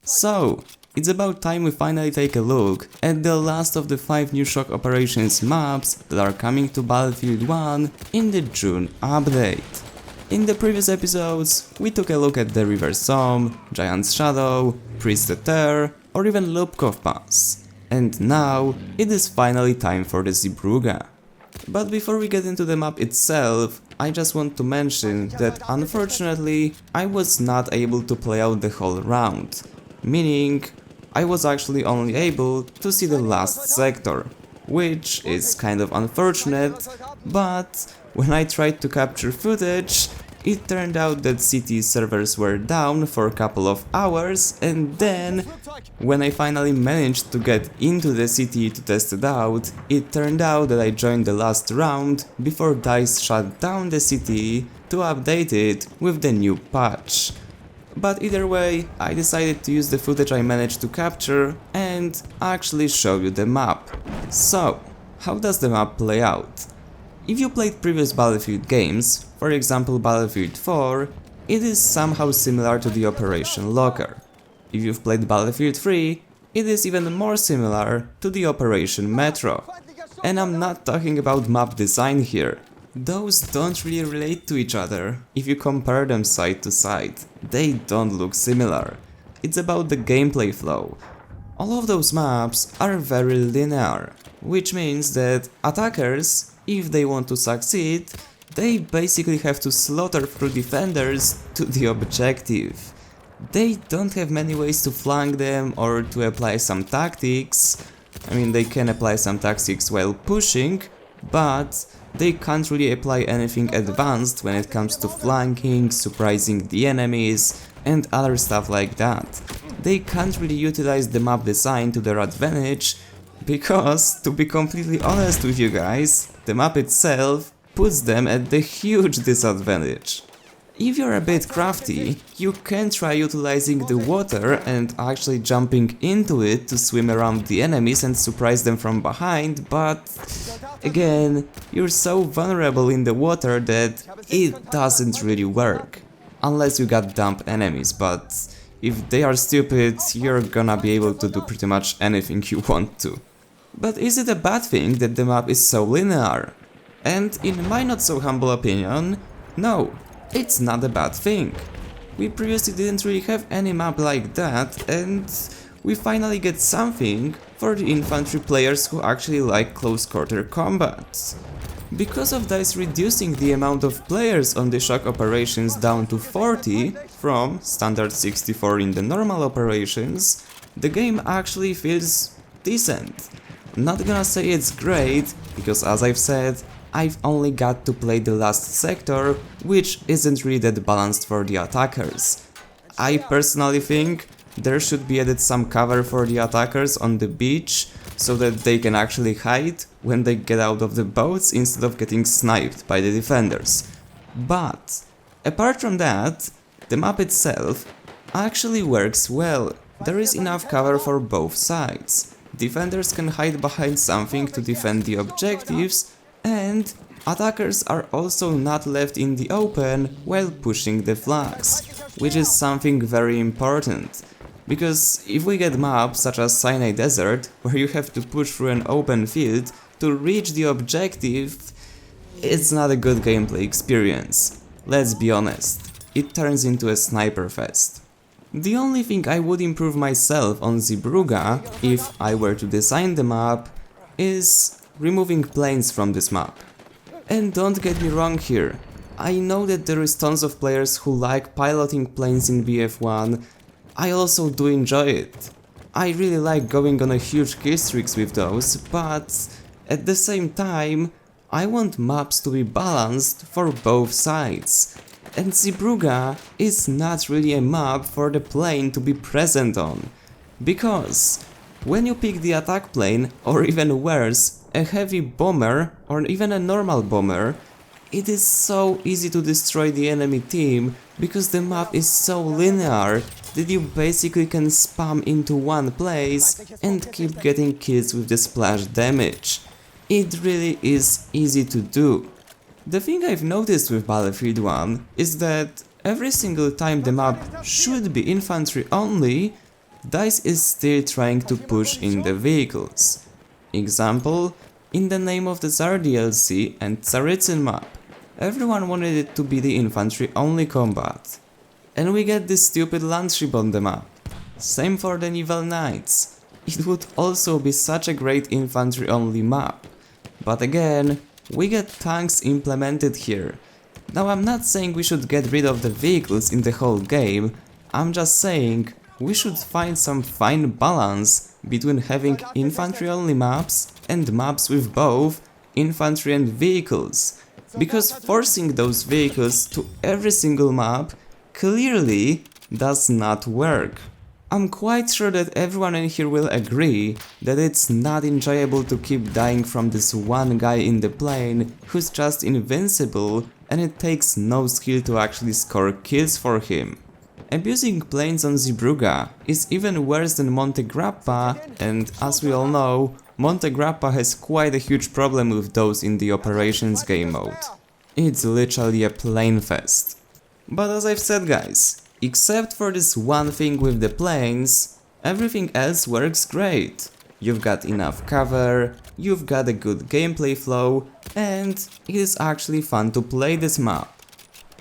So, it's about time we finally take a look at the last of the 5 new shock operations maps that are coming to Battlefield 1 in the June update. In the previous episodes, we took a look at the River Somme, Giant's Shadow, Priest Terre, or even Lubkov Pass. And now, it is finally time for the Zeebrugge. But before we get into the map itself, I just want to mention that unfortunately I was not able to play out the whole round, meaning I was actually only able to see the last sector, which is kind of unfortunate, but when I tried to capture footage, it turned out that CT servers were down for a couple of hours, and then, when I finally managed to get into the city to test it out, it turned out that I joined the last round before DICE shut down the city to update it with the new patch. But either way, I decided to use the footage I managed to capture and actually show you the map. So, how does the map play out? If you played previous Battlefield games, for example Battlefield 4, it is somehow similar to the Operation Locker. If you've played Battlefield 3, it is even more similar to the Operation Metro. And I'm not talking about map design here. Those don't really relate to each other if you compare them side to side. They don't look similar. It's about the gameplay flow. All of those maps are very linear, which means that attackers, if they want to succeed, they basically have to slaughter through defenders to the objective. They don't have many ways to flank them or to apply some tactics. I mean, they can apply some tactics while pushing, but they can't really apply anything advanced when it comes to flanking, surprising the enemies, and other stuff like that. They can't really utilize the map design to their advantage, because, to be completely honest with you guys, the map itself puts them at the huge disadvantage. If you're a bit crafty, you can try utilizing the water and actually jumping into it to swim around the enemies and surprise them from behind, but again, you're so vulnerable in the water that it doesn't really work. Unless you got dumb enemies, but if they are stupid, you're gonna be able to do pretty much anything you want to. But is it a bad thing that the map is so linear? And in my not so humble opinion, no, it's not a bad thing. We previously didn't really have any map like that, and we finally get something for the infantry players who actually like close quarter combat. Because of DICE reducing the amount of players on the shock operations down to 40 from standard 64 in the normal operations, the game actually feels decent. Not gonna say it's great, because as I've said, I've only got to play the last sector, which isn't really that balanced for the attackers. I personally think there should be added some cover for the attackers on the beach, so that they can actually hide when they get out of the boats instead of getting sniped by the defenders. But, apart from that, the map itself actually works well. There is enough cover for both sides. Defenders can hide behind something to defend the objectives, and attackers are also not left in the open while pushing the flags, which is something very important. Because if we get maps such as Sinai Desert, where you have to push through an open field to reach the objective, it's not a good gameplay experience. Let's be honest, it turns into a sniper fest. The only thing I would improve myself on Zeebrugge, if I were to design the map, is removing planes from this map. And don't get me wrong here, I know that there is tons of players who like piloting planes in BF1, I also do enjoy it. I really like going on a huge killstreaks with those, but at the same time, I want maps to be balanced for both sides. And Zeebrugge is not really a map for the plane to be present on. Because when you pick the attack plane, or even worse, a heavy bomber or even a normal bomber, it is so easy to destroy the enemy team because the map is so linear that you basically can spam into one place and keep getting kills with the splash damage. It really is easy to do. The thing I've noticed with Battlefield 1 is that every single time the map should be infantry only, DICE is still trying to push in the vehicles. Example, in the Name of the Tsar DLC and Tsaritsyn map. Everyone wanted it to be the infantry only combat. And we get this stupid landship on the map. Same for the Nivel Knights. It would also be such a great infantry only map. But again, we get tanks implemented here. Now I'm not saying we should get rid of the vehicles in the whole game, I'm just saying we should find some fine balance between having infantry only maps and maps with both infantry and vehicles. Because forcing those vehicles to every single map clearly does not work. I'm quite sure that everyone in here will agree that it's not enjoyable to keep dying from this one guy in the plane who's just invincible and it takes no skill to actually score kills for him. Abusing planes on Zeebrugge is even worse than Monte Grappa, and as we all know, Monte Grappa has quite a huge problem with those in the operations game mode. It's literally a plane fest. But as I've said guys, except for this one thing with the planes, everything else works great. You've got enough cover, you've got a good gameplay flow, and it is actually fun to play this map.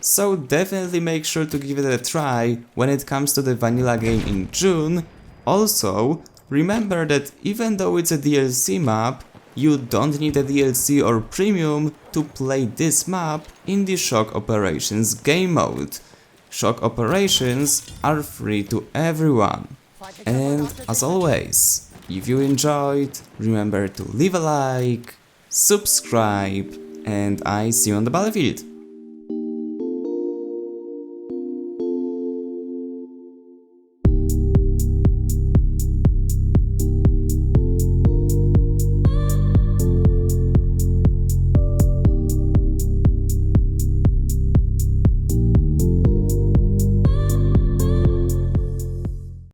So definitely make sure to give it a try when it comes to the vanilla game in June. Also, remember that even though it's a DLC map, you don't need a DLC or premium to play this map in the Shock Operations game mode. Shock Operations are free to everyone. And as always, if you enjoyed, remember to leave a like, subscribe, and I see you on the battlefield.